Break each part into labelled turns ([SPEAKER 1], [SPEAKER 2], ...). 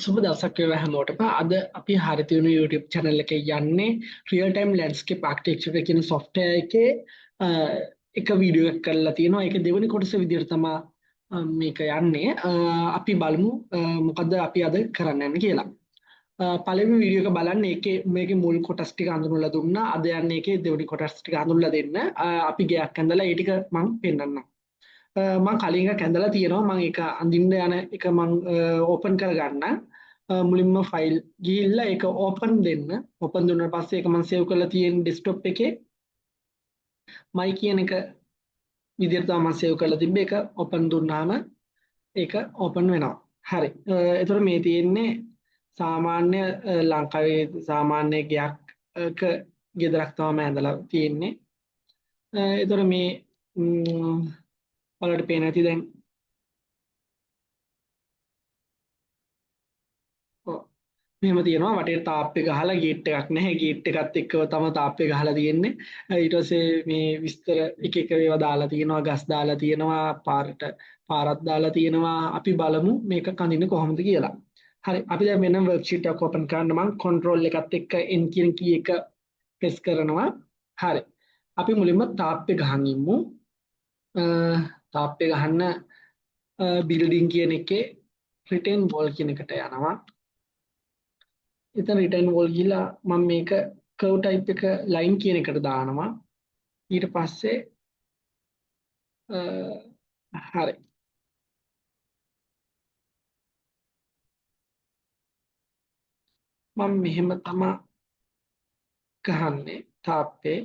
[SPEAKER 1] සුබ දවසක් වේවා හැමෝටම. අද අපි හරිතියුණු YouTube channel එකේ යන්නේ real time landscape architecture කියන software එකේ අ, එක වීඩියෝ එකක් කරලා තියෙනවා. ඒක දෙවෙනි කොටස විදිහට තමයි මේක යන්නේ. අපි බලමු මොකද්ද අපි අද කරන්න යන්නේ කියලා. පළවෙනි වීඩියෝ එක බලන්න ඒකේ මේකේ මුල් කොටස් ටික අඳුනලා දුන්නා. අද යන්නේ ඒකේ දෙවෙනි කොටස් ටික අඳුනලා දෙන්න. අපි ගයක් ඇඳලා ඒ ටික මම පෙන්නන්නම්. මම කලින් එකක් ඇඳලා තියෙනවා මම ඒක අඳින්න යන එක මම ඕපන් කරගන්න මුලින්ම ෆයිල් ගිහිල්ලා ඒක ඕපන් දෙන්න ඕපන් දුන්නාට පස්සේ ඒක මම සේව් කරලා තියෙන ඩෙස්ක්ටොප් එකේ මයි කියන එක විදිහට තමයි මම සේව් කරලා තිබ්බේ ඒක ඕපන් දුන්නාම ඒක ඕපන් වෙනවා හරි එතකොට මේ තියෙන්නේ සාමාන්‍ය ලංකාවේ සාමාන්‍ය ගයක් ගෙදරක් තමයි ඇඳලා තියෙන්නේ එතකොට මේ ඔයාලට පේන ඇති දැන් ඔව් මෙහෙම තියෙනවා වටේට තාප්පේ ගහලා ගේට් එකක් නැහැ ගේට් එකත් එක්කව තමයි තාප්පේ ගහලා තියෙන්නේ ඊට පස්සේ මේ විස්තර එක එක ඒවා දාලා තියෙනවා ගස් දාලා තියෙනවා පාරක් දාලා තියෙනවා අපි බලමු මේක කඳින්නේ කොහොමද කියලා හරි අපි දැන් වෙනම වර්ක්ෂීට් එකක් ඕපන් කරන්න මම කන්ට්‍රෝල් එකත් එක්ක N කියන කී එක ප්‍රෙස් කරනවා හරි අපි මුලින්ම තාප්පේ ගහන් ඉමු තාප්පේ ගහන්න බිල්ඩින් කියන එකේ රිටර්න් වෝල් කියන එකට යනවා එතන රිටර්න් වෝල් ගිහලා මම මේක කර්ව් ටයිප් එක ලයින් කියන එකට දානවා ඊට පස්සේ හරි මම මෙහෙම තමයි ගහන්නේ තාප්පේ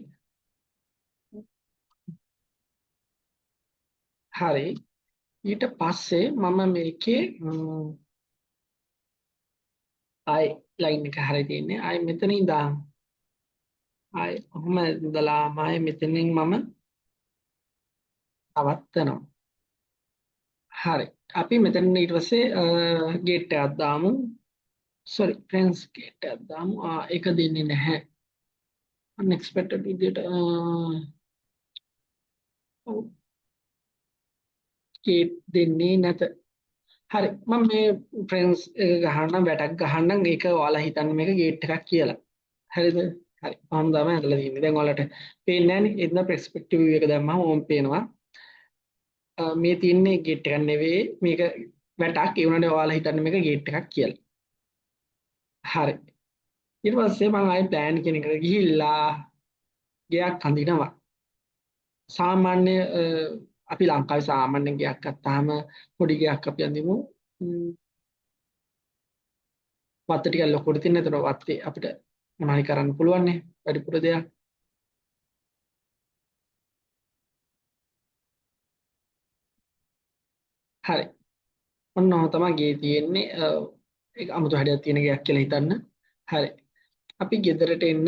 [SPEAKER 1] හරි ඊට පස්සේ මම මේකේ ආයි ලයින් එක හරිය තියෙන්නේ ආයි මෙතන ඉඳන් ආයි කොහොම ඉඳලා ආයි මෙතනින් මම අවත්තනවා හරි අපි මෙතන ඊට පස්සේ ගේට් එකක් දාමු sorry friends gate එකක් දාමු ඒක දෙන්නේ නැහැ unexpected විදියට gate දෙන්නේ නැත හරි මම මේ friends එක ගහන්න වැටක් ගහන්නම් ඒක ඔයාලා හිතන්නේ මේක gate එකක් කියලා හරිද හරි මම තමයි හදලා තියෙන්නේ දැන් ඔයාලට පේන්නේ නැහනේ එතන perspective view එක දැම්මම ඕම් පේනවා මේ තියන්නේ gate එකක් නෙවෙයි මේක වැටක් ඒ වුණාට ඔයාලා හිතන්නේ මේක gate එකක් කියලා හරි ඊට පස්සේ මම ආයෙ plan කියන එකට ගිහිල්ලා ගයක් හඳිනවා සාමාන්‍ය අපි ලංකාවේ සාමාන්‍ය ගයක් ගත්තාම පොඩි ගයක් අපි අඳිමු වත්ත ටිකක් ලොකුට තියෙන. ඒතර වත්තේ අපිට මොනවයි කරන්න පුළුවන් නේ වැඩිපුර දෙයක්. හරි. ඔන්න ඔහොම තමයි ගේ තියෙන්නේ. ඒක අමුතු හැඩයක් තියෙන ගයක් කියලා හිතන්න. හරි. අපි ගෙදරට එන්න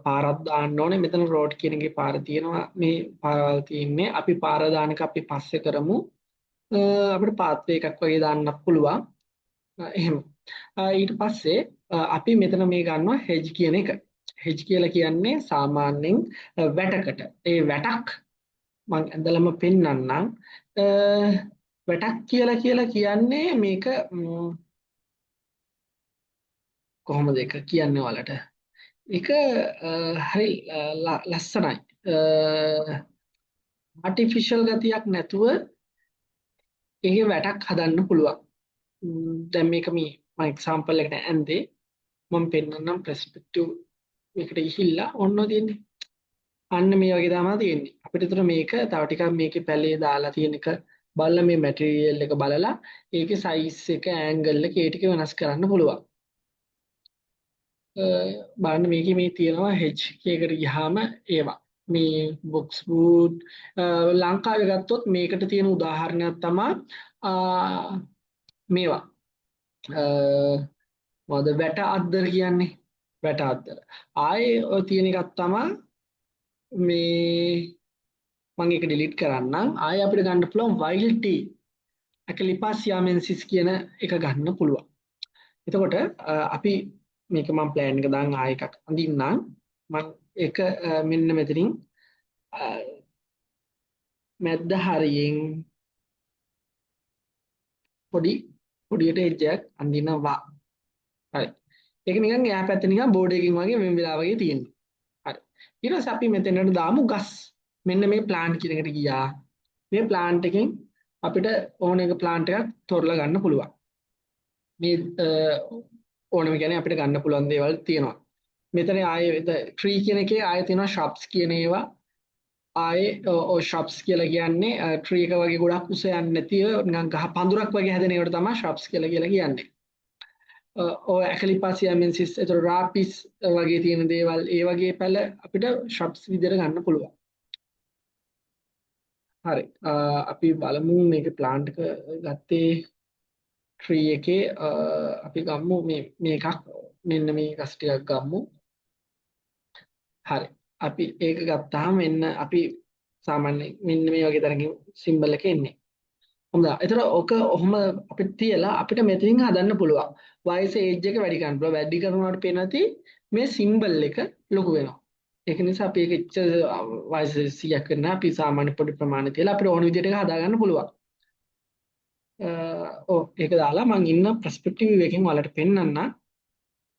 [SPEAKER 1] පාරක් දාන්න ඕනේ. මෙතන රෝඩ් කියන එකේ පාර තියෙනවා. මේ පාරවල් තියෙන්නේ. අපි පාර දාන එක අපි පස්සේ කරමු. අපිට පාත්වේ එකක් වගේ දාන්නත් පුළුවන්. එහෙම. ඊට පස්සේ අපි මෙතන මේ ගන්නවා හෙජ් කියන එක. හෙජ් කියලා කියන්නේ සාමාන්‍යයෙන් වැටකට. ඒ වැටක් මම ඇඳලම පෙන්නන්නම්. වැටක් කියලා කියන්නේ මේක කොහොමද ඒක කියන්නේ ඔයාලට? ඒක හරි ලස්සනයි. ආටිෆිෂල් ගතියක් නැතුව ඒකේ වැටක් හදන්න පුළුවන්. දැන් මේක මම එක්සැම්පල් එකට ඇන්දේ මම පෙන්නන්නම් perspective එකට ගිහිල්ලා ඔන්න තියෙන්නේ. අන්න මේ වගේ තමයි තියෙන්නේ. අපිට උතර මේක තව ටිකක් මේකේ පැලේ දාලා තියෙන එක බලලා මේ මැටීරියල් එක බලලා ඒකේ සයිස් එක ඇන්ගල් එක ඒ ටික වෙනස් කරන්න පුළුවන්. බලන්න මේකේ මේ තියෙනවා H එකකට ගියාම ඒවා මේ බොක්ස් රූට් ලංකාවේ ගත්තොත් මේකට තියෙන උදාහරණයක් තමයි මේවා මොකද වැට අද්දර කියන්නේ වැට අද්දර ආයේ ඔය තියෙන එකක් තමයි මේ මම ඒක ඩිලීට් කරන්නම් ආයෙ අපිට ගන්න පුළුවන් wild tea ඇකලිපා සියාමෙන්සිස් කියන එක ගන්න පුළුවන් එතකොට අපි මේක මම ප්ලෑන් එක දාන් ආයෙ එකක් අඳින්නම් මම ඒක මෙන්න මෙතනින් මැද්ද හරියෙන් පොඩි පොඩියට එජ් එකක් අඳිනවා. හරි. ඒක නිකන් එහා පැත්තේ නිකන් බෝඩ් එකකින් වගේ වෙන වෙලා වගේ තියෙනවා. හරි. ඊට පස්සේ අපි මෙතනට දාමු ගස්. මෙන්න මේ ප්ලාන්ට් කියන එකට ගියා. මේ ප්ලාන්ට් එකෙන් අපිට ඕන එක ප්ලාන්ට් එකක් තෝරලා ගන්න පුළුවන්. මේ ඕනම කියන්නේ අපිට ගන්න පුළුවන් දේවල් තියෙනවා. මෙතන ආයේ ට්‍රී කියන එකේ ආයේ තියෙනවා shrubs කියන ඒවා. ආයේ ඔය shrubs කියලා කියන්නේ ට්‍රී එක වගේ ගොඩක් උස යන්නේ නැතිව නිකන් ගහ පඳුරක් වගේ හැදෙන ඒවට තමයි shrubs කියලා කියන්නේ. ඔය ඇකලිපාසියාමෙන්සිස් ඒතර රාපිස් වගේ තියෙන දේවල් ඒ වගේ පැල අපිට shrubs විදිහට ගන්න පුළුවන්. හරි. අපි බලමු මේක ප්ලාන්ට් එක ගත්තේ ට්‍රී එකේ අපි ගමු මේකක් මෙන්න මේ ගස් ටිකක් ගමු. හරි. අපි ඒක ගත්තාම මෙන්න අපි සාමාන්‍ය මෙන්න මේ වගේ තරකින් සිම්බල් එක එන්නේ. හොඳයි. ඒතර ඔක ඔහොම අපිට තියලා අපිට මෙතනින් හදන්න පුළුවන්. වයස ඒජ් එක වැඩි කරන්න පුළුවන්. වැඩි කරනකොට පේනති මේ සිම්බල් එක ලොකු වෙනවා. ඒක නිසා අපි ඒක ඉච්ච වයස 100ක් වෙන අපි සාමාන්‍ය පොඩි ප්‍රමාණය තියලා අපිට ඕන විදිහට ඒක හදා ගන්න පුළුවන්. ඒක දාලා මම ඉන්න perspective view එකෙන් ඔයාලට පෙන්නන්න.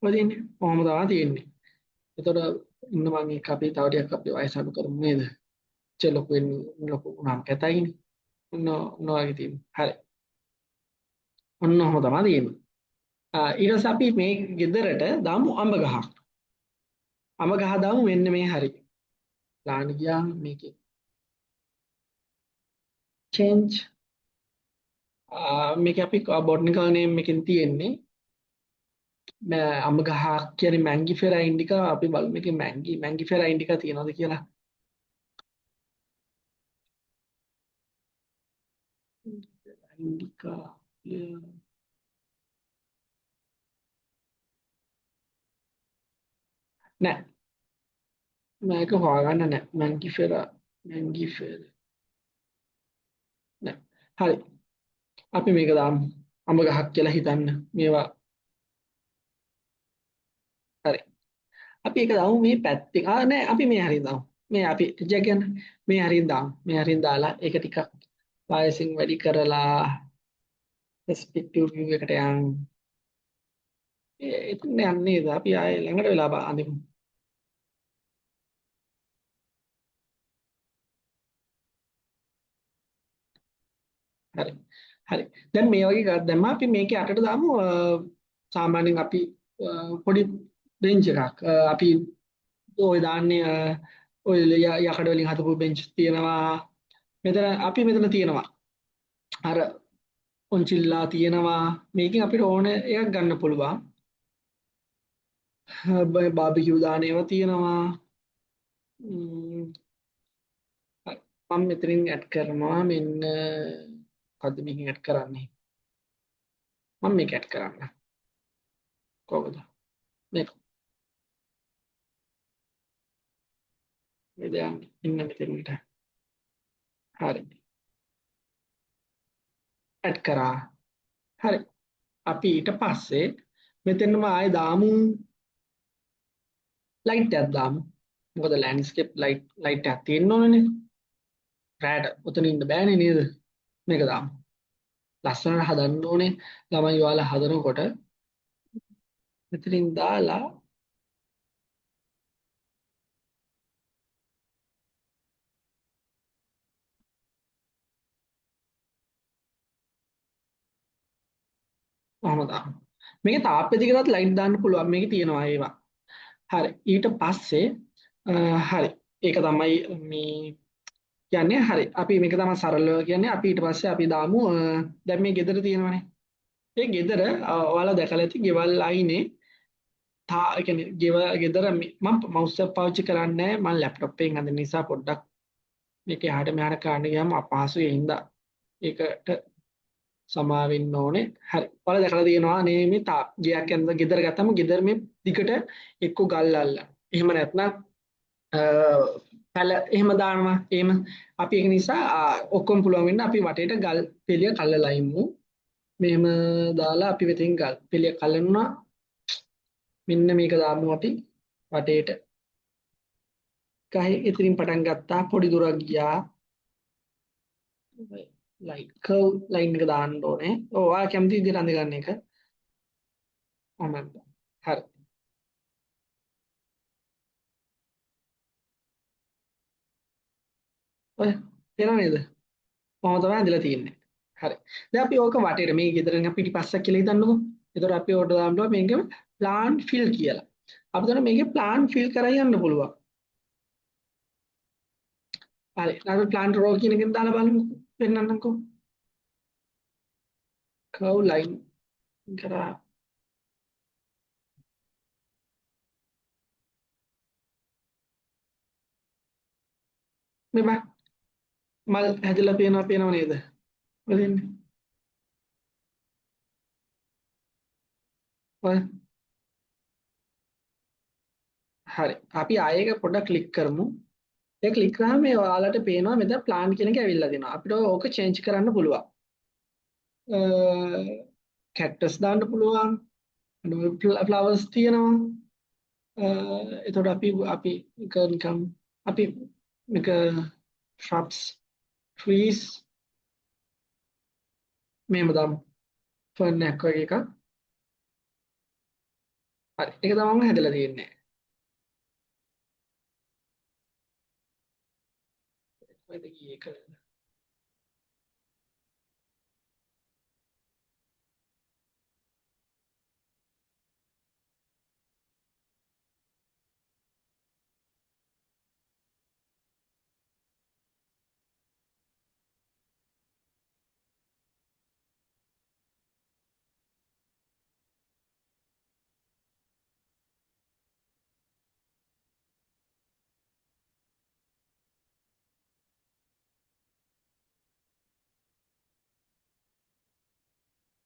[SPEAKER 1] මොකද ඉන්නේ? කොහොම තමයි තියෙන්නේ. ඒතර ඉන්න මම ඒක අපි තව ටිකක් අපි වයස අඩු කරමු නේද? ලොකු වෙන්නේ ලොකු වුණාම කැතයිනේ. ඔන්න වගේ තියෙනවා. හරි. ඔන්න ඔහොම තමයි තියෙන්නේ. ඊට පස්සේ අපි මේ ගෙදරට දාමු අඹ ගහක්. අඹ ගහ දාමු මෙන්න මේ හරි. ලාන ගියා මේකේ change මේක අපි බොටනිකල් නේම් එකෙන් තියෙන්නේ අඹ ගහ කියන්නේ මැංගිෆෙරා ඉන්ඩිකා අපි බලමු මේකේ මැංගිෆෙරා ඉන්ඩිකා තියෙනවද කියලා. ඉන්ඩිකා නෑ මේක හොයාගන්න නෑ මැංගිෆෙරා නෑ. හරි අපි මේක දාමු අඹ ගහක් කියලා හිතන්න මේවා. හරි අපි ඒක දාමු මේ පැත්තෙන් නෑ අපි මේ හරිය දාමු මේ අපි ජගන මේ හරියෙන් දාලා ඒක ටිකක් වයසින් වැඩි කරලා perspective view එකට යන් එතන යන්නේ අපි ආයේ ළඟට වෙලා අඳිමු. හරි හරි දැන් මේ වගේ එකක් දැම්මා අපි මේකේ අටට දාමු සාමාන්‍යයෙන් අපි පොඩි බෙන්ච් එකක් අපි ඔය දාන්නේ ඔය යකඩ වලින් හදපු බෙන්ච් තියෙනවා මෙතන අපි මෙතන තියෙනවා අර ඔන්චිල්ලා තියෙනවා මේකෙන් අපිට ඕන එකක් ගන්න පුළුවන් බාබිකියු දාන ඒවා තියෙනවා මම මෙතනින් ඇඩ් කරනවා මෙන්න මොකද්ද මේකෙන් ඇඩ් කරන්නේ මම මේක ඇඩ් කරන්න කොහොමද මේක මේ දැන් ඉන්න මෙතනට හරි ඇඩ් කරා හරි අපි ඊට පස්සේ මෙතනම ආයෙ දාමු ලයිට් එකක් දාමු මොකද ලෑන්ඩ්ස්කේප් ලයිට් එකක් තියෙන්න ඕනනේ රැට උතන ඉන්න බෑනේ නේද මේක දාමු ලස්සනට හදන්න ඕනේ ළමයි ඔයාලා හදනකොට මෙතනින් දාලා කොහොම දාමු මේක තාප්පෙ දිගටත් ලයිට් දාන්න පුළුවන් මේකේ තියෙනවා ඒවා හරි ඊට පස්සේ හරි ඒක තමයි මේ කියන්නේ හරි අපි මේක තමයි සරලව කියන්නේ අපි ඊට පස්සේ අපි දාමු දැන් මේ ගෙදර තියෙනවනේ ඒ ගෙදර ඔයාලා දැකලා ඇති ගෙවල් අයිනේ ඒ කියන්නේ ගෙදර මම මවුස් එක පාවිච්චි කරන්නේ නැහැ මම ලැප්ටොප් එකෙන් හදන නිසා පොඩ්ඩක් මේක එහාට මෙහාට කරන්න ගියාම අපහසුයි හින්දා ඒකට සමා වෙන්න ඕනේ හරි ඔයාලා දැකලා තියෙනවා නේ මේ ගියක් යන ගෙදර ගත්තම ගෙදර මේ දිකට එක්ක ගල් අල්ලන එහෙම නැත්නම් පැල එහෙම දානවා එහෙම අපි ඒක නිසා ඔක්කොම පුළුවන් වෙන්න අපි වටේට ගල් පෙළිය කල්ලලා ඉමු මෙහෙම දාලා අපි වෙතින් ගල් පෙළිය කල්ලනවා මෙන්න මේක දාමු අපි වටේට ගහේ ඉතින් පටන් ගත්තා පොඩි දුරක් ගියා කර්ව් ලයින් එක දාන්න ඕනේ. ඔව් ඔයා කැමති විදිහට අඳ ගන්න එක. ඔහොම. හරි. ඔය පේනව නේද? කොහොමද තමයි ඇඳලා තියෙන්නේ. හරි. දැන් අපි ඕක වටේට මේ ගෙදර නිකන් පිටිපස්සක් කියලා හිතන්නකෝ. ඒතකොට අපි ඕකට දාන්නවා මේකම ප්ලාන්ට් ෆිල් කියලා. අපි දන්නවා මේකේ ප්ලාන්ට් ෆිල් කරලා යන්න පුළුවන්. හරි. අපි ප්ලාන්ට් රෝ කියන එකෙන් දාලා බලමු. පෙන්නන්නම්කෝ. කර්ව් ලයින් කරා මේ බා මල් හැදලා පේනව නේද? වෙලින්නේ. ඔය හරි. අපි ආයෙ එක පොඩ්ඩක් ක්ලික් කරමු. ඒ ක්ලික් කරාම මේ ඔයාලට පේනවා මෙතන ප්ලාන් කියන එක ඇවිල්ලා දෙනවා. අපිට ඕක චේන්ජ් කරන්න පුළුවන්. කැක්ටස් දාන්න පුළුවන්. ෆ්ලවර්ස් තියෙනවා. එතකොට අපි එක නිකන් අපි මේක shrubs trees මෙහෙම දාමු. ෆර්න් එකක් වගේ එකක්. හරි. ඒක තමයි හැදලා තියෙන්නේ. කොහෙද ගියේ ඒක?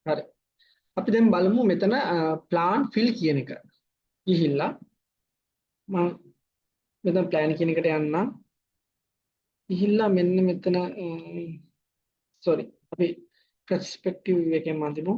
[SPEAKER 1] හරි. අපි දැන් බලමු මෙතන plant fill කියන එක. ගිහිල්ලා මම මෙතන plan කියන එකට යන්නම්. ගිහිල්ලා මෙන්න මෙතන sorry අපි perspective එකෙන් මදිමු.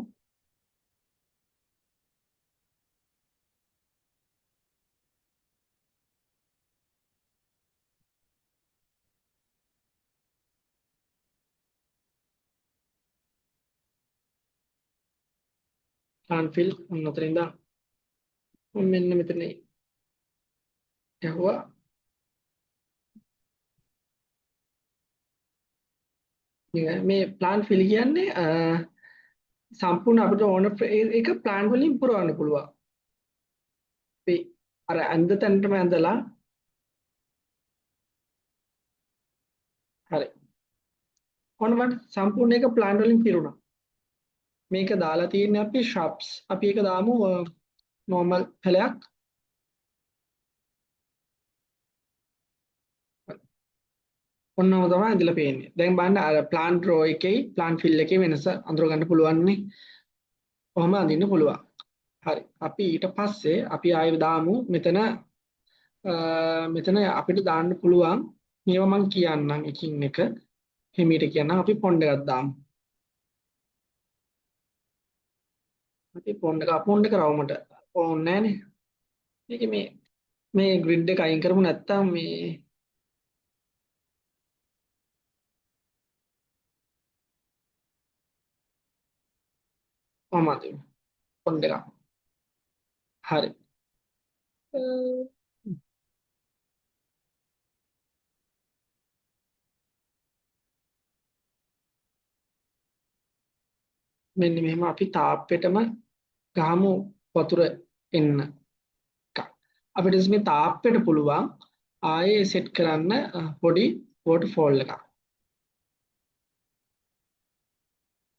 [SPEAKER 1] plant fill උන්නතරින්ද මම මෙන්න මෙතන යහුවා. මේ plant fill කියන්නේ සම්පූර්ණ අපිට ඕන ඒක plant වලින් පුරවන්න පුළුවන්. අපි අර ඇඳ තැනටම ඇඳලා හරි. ඔන්න බලන්න සම්පූර්ණ එක plant වලින් පිරුණා. මේක දාලා තියෙන්නේ අපි shrubs. අපි ඒක දාමු normal පැලයක්. ඔන්නම තමයි ඇඳලා පේන්නේ. දැන් බලන්න අර plant row එකේ plant fill එකේ වෙනස අඳුර ගන්න පුළුවන් නේ. කොහොම අඳින්න පුළුවන්. හරි. අපි ඊට පස්සේ අපි ආයෙ දාමු මෙතන මෙතන අපිට දාන්න පුළුවන් මේවා මම කියන්නම් එකින් එක හිමීට කියන්නම් අපි පොන්ඩ් එකක් දාමු. අපි පොන්ඩ් එක රවුමට ඕනේ නැහනේ. මේක මේ ග්‍රිඩ් එක අයින් කරමු නැත්තම් මේ කොහමද පොන්ඩ් එක. හරි. අ, මෙන්න මෙහෙම අපි තාප්පෙටම ගහමු වතුර එන්න එකක්. අපිට මේ තාප්පෙට පුළුවන් ආයේ සෙට් කරන්න පොඩි වෝටර්ෆෝල් එකක්.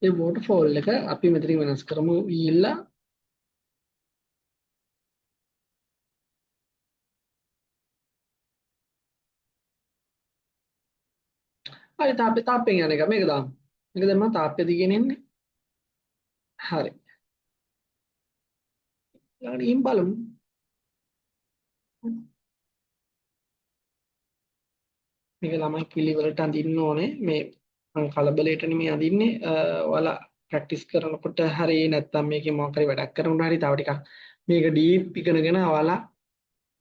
[SPEAKER 1] ඒ වෝටර්ෆෝල් එක අපි මෙතනින් වෙනස් කරමු ගිහිල්ලා හරි තාප්පෙන් යන එක මේක දාමු. මේක දැම්මම තාප්පෙ දිගින් එන්නේ. හරි. ඊළඟට බලමු. මේක ළමයි පිළිවෙලට අඳින්න ඕනේ. මේ මම කලබලයට නෙමෙයි අඳින්නේ. ඔයාලා ප්‍රැක්ටිස් කරනකොට හරි නැත්නම් මේකේ මොකක් හරි වැඩක් කරනකොට හරි තව ටිකක් මේක ඩීප් ඉගෙනගෙන ඔයාලා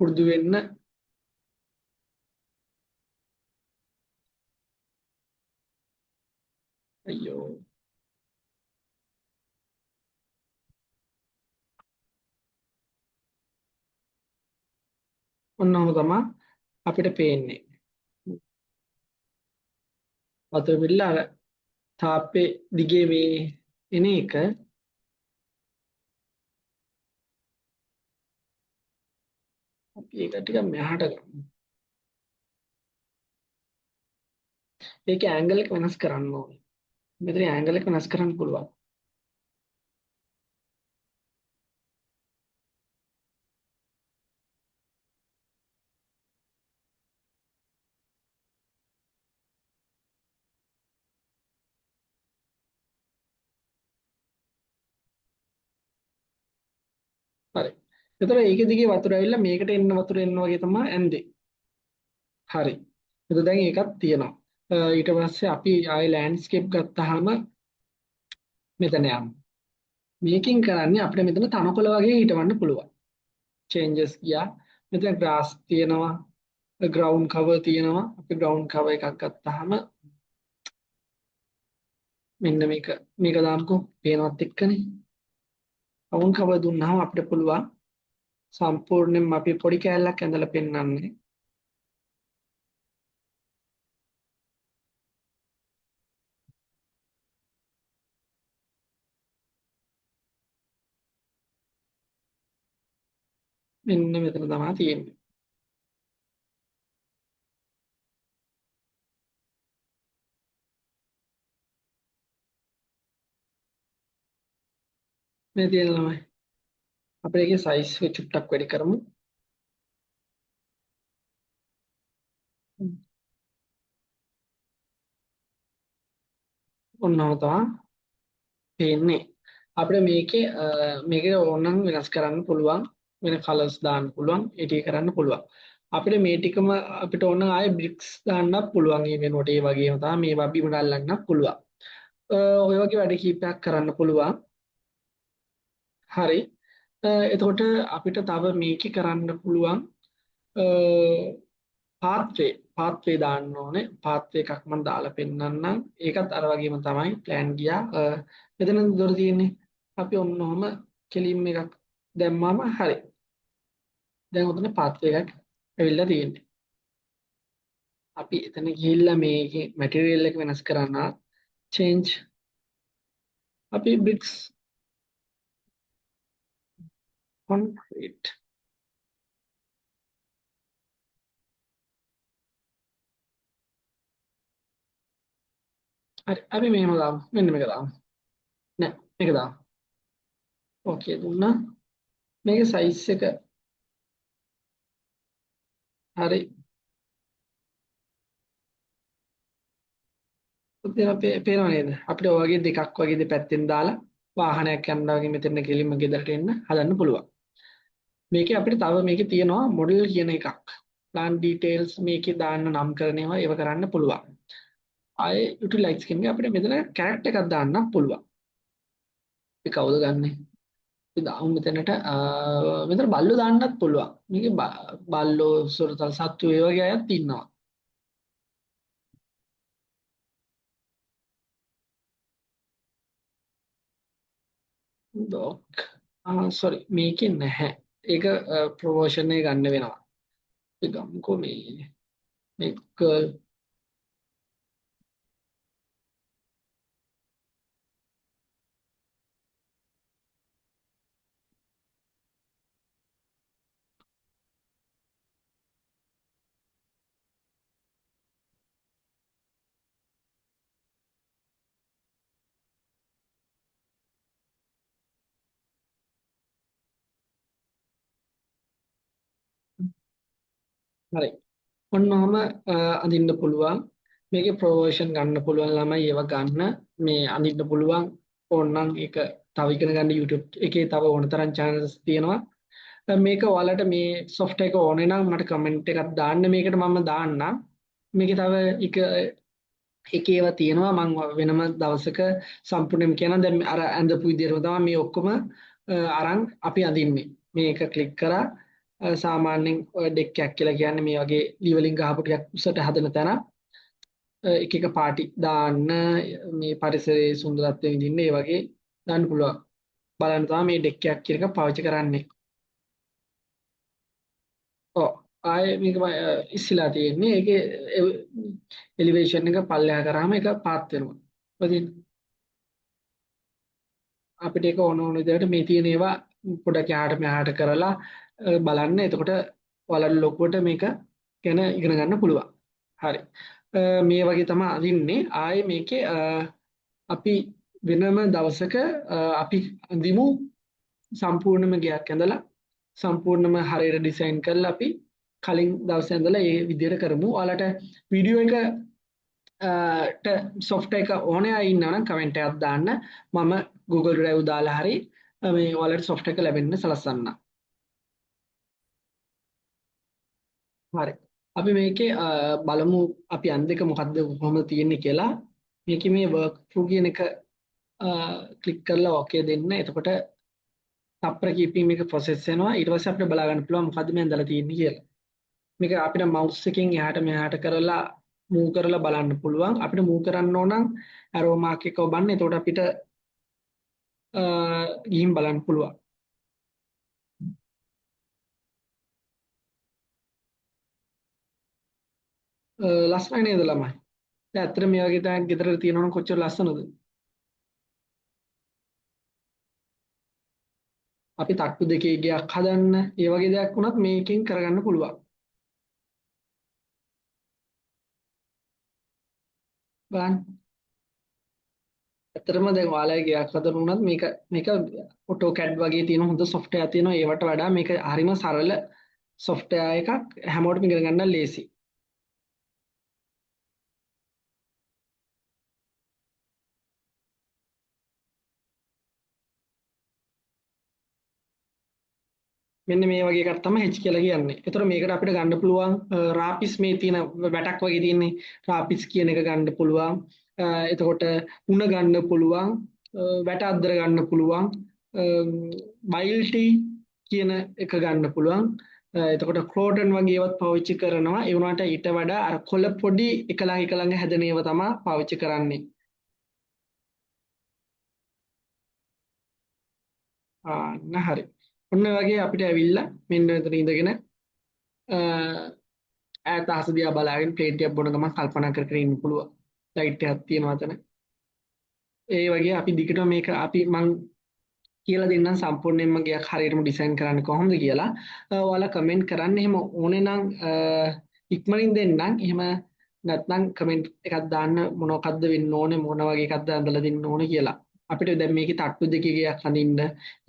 [SPEAKER 1] පුරුදු වෙන්න. අයියෝ. ඔන්නම තමයි අපිට පේන්නේ. වතුර බිල්ල අර තාප්පේ දිගේ මේ එන එක අපි ඒක ටිකක් මෙහාට ගමු. ඒකේ ඇන්ගල් එක වෙනස් කරන්න ඕනේ. මෙතන ඇන්ගල් එක වෙනස් කරන්න පුළුවන්. හරි. එතකොට ඒකේ දිගේ වතුර ඇවිල්ලා මේකට එන්න වතුර එන්න වගේ තමයි ඇන්දේ. හරි. එතකොට දැන් ඒකක් තියෙනවා. ඊට පස්සේ අපි ආයේ ලෑන්ඩ්ස්කේප් ගත්තාම මෙතන යමු. මේකෙන් කරන්නේ අපිට මෙතන තනකොළ වගේ හිටවන්න පුළුවන්. චේන්ජස් ගියා. මෙතන ග්‍රාස් තියෙනවා. ග්‍රවුන්ඩ් කවර් තියෙනවා. අපි ග්‍රවුන්ඩ් කවර් එකක් ගත්තාම මෙන්න මේක දාන්නකෝ. පේනවත් එක්කනේ. ග්‍රවුන්ඩ් කවර් දුන්නාම අපිට පුළුවන් සම්පූර්ණයෙන්ම අපි පොඩි කෑල්ලක් ඇඳලා පෙන්වන්නේ. මෙන්න මෙතන තමයි තියෙන්නේ. මේ තියෙන ළමයි. අපි ඒකේ සයිස් එක චුට්ටක් වැඩි කරමු. ඔන්නම තමයි පේන්නේ. අපිට මේකේ ඕනනම් වෙනස් කරන්න පුළුවන්. වෙන කලර්ස් දාන්න පුළුවන්. ඒ ටික කරන්න පුළුවන්. අපිට මේ ටිකම අපිට ඕන ආයේ බ්‍රික්ස් දාන්නත් පුළුවන්. මේ වෙනකොට ඒ වගේම තමයි මේවා බිම දාන්නත් පුළුවන්. ඔය වගේ වැඩ කීපයක් කරන්න පුළුවන්. හරි. එතකොට අපිට තව මේකේ කරන්න පුළුවන් පාත්වේ දාන්න ඕනේ. පාත්වේ එකක් මම දාලා පෙන්නන්නම්. ඒකත් අර වගේම තමයි ප්ලෑන් ගියා. මෙතන දොර තියෙන්නේ. අපි ඔන්නෝම කෙලින්ම එකක් දැම්මම හරි. දැන් උතන පාත්වේ එකක් ඇවිල්ලා තියෙන්නේ. අපි එතන ගිහිල්ලා මේකේ මැටීරියල් එක වෙනස් කරන්න change අපි bricks concrete හරි අපි මෙහෙම දාමු. මෙන්න මේක දාමු. නෑ මේක දාමු. ඕකේ දුන්නා. මේකේ සයිස් එක හරි. පේනව නේද? අපිට ඔය වගේ දෙකක් වගේ දෙපැත්තෙන් දාලා වාහනයක් යනවා වගේ මෙතන කෙලින්ම ගෙදරට එන්න හදන්න පුළුවන්. මේකේ අපිට තව මේකේ තියෙනවා මොඩල් කියන එකක්. ප්ලාන් ඩීටේල්ස් මේකේ දාන්න නම් කරන ඒවා ඒව කරන්න පුළුවන්. ආයේ යුටිලයිස් කියන්නේ අපිට මෙතන කැරක්ටර් එකක් දාන්න පුළුවන්. අපි කවුද ගන්නෙ? අපි දාමු මෙතනට මෙතන බල්ලෝ දාන්නත් පුළුවන්. මේකේ බල්ලෝ සොරතල් සත්තු ඒ වගේ අයත් ඉන්නවා. ඩොග් සෝරි මේකේ නැහැ. ඒක ප්‍රොමෝෂන් එක ගන්න වෙනවා. අපි ගමුකෝ මේ ගර්ල් හරි. ඔන්නෝම අඳින්න පුළුවන්. මේකේ ප්‍රොමෝෂන් ගන්න පුළුවන් ළමයි ඒව ගන්න. මේ අඳින්න පුළුවන්. ඕනනම් ඒක තව ඉගෙන ගන්න YouTube එකේ තව ඕන තරම් channels තියෙනවා. මේක ඔයාලට මේ software එක ඕනේ නම් මට කමෙන්ට් එකක් දාන්න. මේකට මම දාන්නම්. මේකේ තව එක ඒවා තියෙනවා මම වෙනම දවසක සම්පූර්ණයෙන්ම කියනවා. දැන් අර ඇඳපු විදිහටම තමයි මේ ඔක්කොම අරන් අපි අඳින්නේ. මේක ක්ලික් කරා සාමාන්‍යයෙන් ඔය ඩෙක් එකක් කියලා කියන්නේ මේ වගේ ලීවලින් ගහපු ටිකක් උසට හදන තැන. එක එක පාටි දාන්න මේ පරිසරයේ සුන්දරත්වය විඳින්න ඒ වගේ දාන්න පුළුවන්. බලන්න තමයි මේ ඩෙක් එකක් කියන එක පාවිච්චි කරන්නේ. ඔව් ආයේ මේක ඉස්සලා තියෙන්නේ ඒකේ එලිවේෂන් එක පල්ලෙහා කරාම ඒක පාත් වෙනවා. ඔතින් අපිට ඒක ඕන ඕන විදිහට මේ තියෙන ඒවා පොඩක් යහට මෙහාට කරලා බලන්න. එතකොට ඔයාලට ලොකුවට මේක ගැන ඉගෙන ගන්න පුළුවන්. හරි. මේ වගේ තමයි අදින්නේ. ආයේ මේකේ අපි වෙනම දවසක අපි අඳිමු සම්පූර්ණම ගයක් ඇඳලා සම්පූර්ණම හරියට ඩිසයින් කරලා අපි කලින් දවසේ ඇඳලා ඒ විදිහට කරමු. ඔයාලට වීඩියෝ එක software එක ඕනේ අය ඉන්නවා නම් කමෙන්ට් එකක් දාන්න. මම Google Drive දාලා හරි මේ ඔයාලට software එක ලැබෙන්න සලස්වන්න. හරි. අපි මේකේ බලමු අපි අන් දෙක මොකද්ද කොහොමද තියෙන්නේ කියලා. මේකේ මේ work through කියන එක ක්ලික් කරලා ඕකේ දෙන්න. එතකොට තප්පර කීපකින් මේක process වෙනවා. ඊට පස්සේ අපිට බලා ගන්න පුළුවන් මොකද්ද මේ ඇඳලා තියෙන්නේ කියලා. මේක අපිට mouse එකෙන් එහාට මෙහාට කරලා move කරලා බලන්න පුළුවන්. අපිට move කරන්න ඕන නම් arrow mark එක ඔබන්න. එතකොට අපිට ගිහින් බලන්න පුළුවන්. ලස්සනයි නේද ළමයි? දැන් ඇත්තට මේ වගේ තැනක් ගෙදර තියෙනවා නම් කොච්චර ලස්සනද? අපි තට්ටු දෙකේ ගයක් හදන්න, ඒ වගේ දෙයක් වුණත් මේකෙන් කරගන්න පුළුවන්. බලන්න. ඇත්තටම දැන් ඔයාලගේ ගයක් හදන්න උනත් මේක AutoCAD වගේ තියෙන හොඳ software තියෙනවා. ඒවට වඩා මේක හරිම සරල software එකක්. හැමෝටම ඉගෙන ගන්න ලේසි. මෙන්න මේ වගේ එකක් තමයි H කියලා කියන්නේ. ඒතර මේකට අපිට ගන්න පුළුවන් රාපිස් මේ තියෙන වැටක් වගේ තියෙන්නේ. රාපිස් කියන එක ගන්න පුළුවන්. එතකොට උණ ගන්න පුළුවන්. වැට අද්දර ගන්න පුළුවන්. බයිල්ටි කියන එක ගන්න පුළුවන්. එතකොට ක්‍රෝටන් වගේ ඒවත් පාවිච්චි කරනවා. ඒ වුණාට ඊට වඩා අර කොළ පොඩි එක ළඟ හැදෙන ඒවා තමයි පාවිච්චි කරන්නේ. හරි. ඔන්න වගේ අපිට ඇවිල්ලා මෙන්න මෙතන ඉඳගෙන ඈත අහස දිහා බලාගෙන ප්ලේට් එකක් බොන ගමන් කල්පනා කර කර ඉන්න පුළුවන්. ලයිට් එකක් තියෙනවා අතන. ඒ වගේ අපි දිගටම මේක මං කියලා දෙන්නම් සම්පූර්ණයෙන්ම ගයක් හරියටම ඩිසයින් කරන්න කොහොමද කියලා. ඔයාලා කමෙන්ට් කරන්න. එහෙම ඕනේ නම් ඉක්මනින් දෙන්නම්. එහෙම නැත්නම් කමෙන්ට් එකක් දාන්න මොනවද වෙන්න ඕනේ මොන වගේ එකක්ද අඳලා දෙන්න ඕනේ කියලා. අපිට දැන් මේකේ තට්ටු දෙකේ ගයක් හඳින්න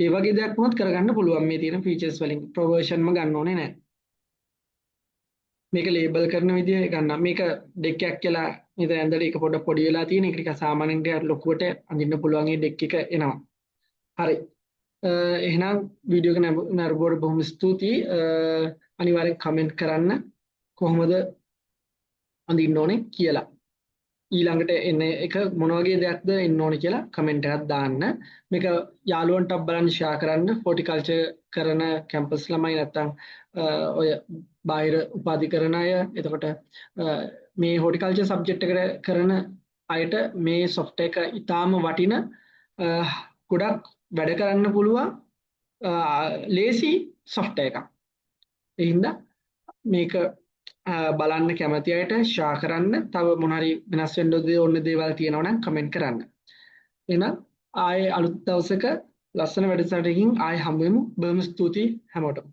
[SPEAKER 1] ඒ වගේ දෙයක් වුණත් කරගන්න පුළුවන් මේ තියෙන ෆීචර්ස් වලින්. ප්‍රොවර්ෂන්ම ගන්න ඕනේ නැහැ. මේක ලේබල් කරන විදිය ගන්න. මේක ඩෙක් එකක් කියලා මෙතන ඇඳලා ඒක පොඩි වෙලා තියෙන. ඒක ටික සාමාන්‍යයෙන් ටිකක් ලොකුවට අඳින්න පුළුවන් ඒ ඩෙක් එක එනවා. හරි. එහෙනම් වීඩියෝ එක නරඹුවට බොහොම ස්තුතියි. අනිවාර්යෙන් කමෙන්ට් කරන්න කොහොමද අඳින්න ඕනේ කියලා. ඊළඟට එන එක මොන වගේ දෙයක්ද එන්න ඕනේ කියලා කමෙන්ට් එකක් දාන්න. මේක යාළුවන්ටත් බලන්න ෂෙයා කරන්න. හෝටිකල්චර් කරන කැම්පස් ළමයි නැත්තම් ඔය බාහිර උපාධි කරන අය. එතකොට මේ හෝටිකල්චර් සබ්ජෙක්ට් එකට කරන අයට මේ software එක ඊටාම වටින ගොඩක් වැඩ කරන්න පුළුවන් ලේසි software එකක්. ඒ හින්දා මේක බලන්න කැමති අයට ෂෙයා කරන්න. තව මොන හරි වෙනස් වෙන්න ඕන දේවල් තියෙනවා නම් කමෙන්ට් කරන්න. එහෙනම් ආයේ අලුත් දවසක ලස්සන වැඩසටහනකින් ආයේ හම්බ වෙමු. බොහොම ස්තුතියි හැමෝටම.